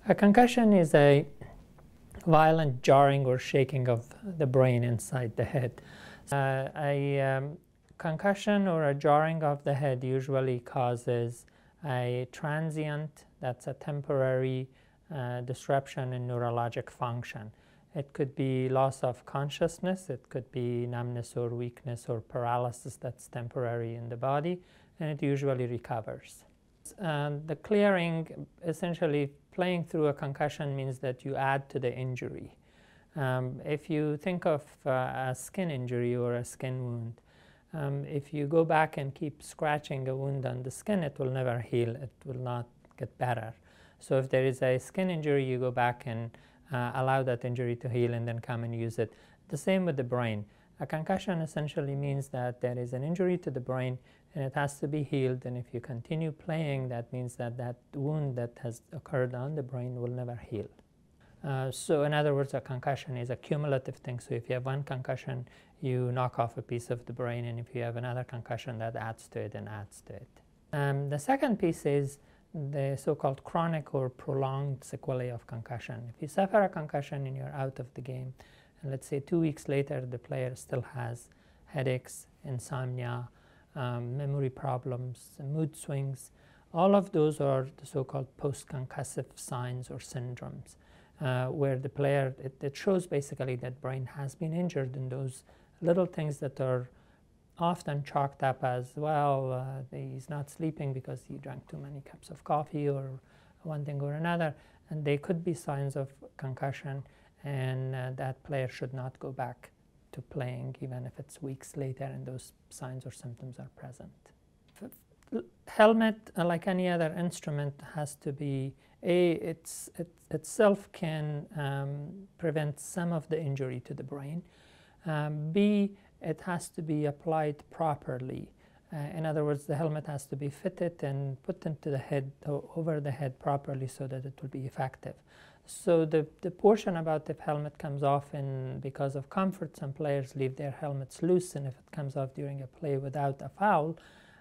A concussion is a violent jarring or shaking of the brain inside the head. A concussion or a jarring of the head usually causes a transient, that's a temporary disruption in neurologic function. It could be loss of consciousness, it could be numbness or weakness or paralysis that's temporary in the body, and it usually recovers. The clearing, essentially playing through a concussion, means that you add to the injury. If you think of a skin injury or a skin wound, if you go back and keep scratching a wound on the skin, it will never heal, it will not get better. So if there is a skin injury, you go back and allow that injury to heal and then come and use it. The same with the brain. A concussion essentially means that there is an injury to the brain and it has to be healed, and if you continue playing, that means that that wound that has occurred on the brain will never heal. So in other words, a concussion is a cumulative thing. So if you have one concussion, you knock off a piece of the brain, and if you have another concussion, that adds to it and adds to it. The second piece is the so-called chronic or prolonged sequelae of concussion. If you suffer a concussion and you're out of the game, and let's say 2 weeks later the player still has headaches, insomnia, memory problems, mood swings, all of those are the so-called post-concussive signs or syndromes, where the player, it shows basically that brain has been injured in those little things that are often chalked up as, well, he's not sleeping because he drank too many cups of coffee or one thing or another, and they could be signs of concussion, and that player should not go back to playing even if it's weeks later and those signs or symptoms are present. Helmet, like any other instrument, has to be, itself can prevent some of the injury to the brain. B, it has to be applied properly. In other words, the helmet has to be fitted and put into the head, over the head properly, so that it will be effective. So the portion about if helmet comes off and because of comfort, some players leave their helmets loose, and if it comes off during a play without a foul,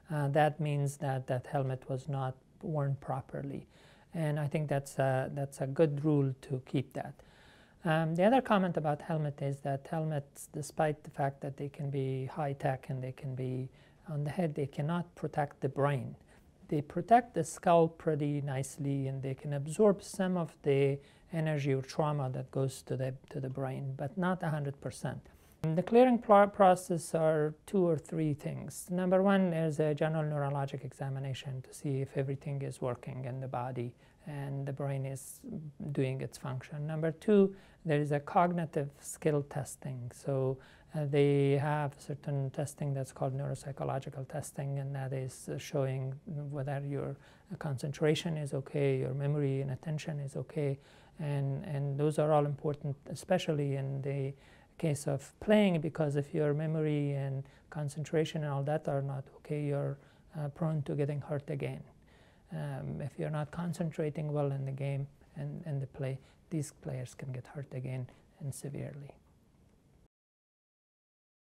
that means that that helmet was not worn properly. And I think that's a good rule to keep that. The other comment about helmet is that helmets, despite the fact that they can be high-tech and they can be on the head, they cannot protect the brain. They protect the skull pretty nicely, and they can absorb some of the energy or trauma that goes to the brain, but not 100%. The clearing process are 2 or 3 things. Number one is a general neurologic examination to see if everything is working in the body and the brain is doing its function. Number 2, there is a cognitive skill testing. So they have certain testing that's called neuropsychological testing, and that is showing whether your concentration is okay, your memory and attention is okay, and those are all important, especially in the case of playing, because if your memory and concentration and all that are not okay, you're prone to getting hurt again. If you're not concentrating well in the game and in the play, these players can get hurt again, and severely.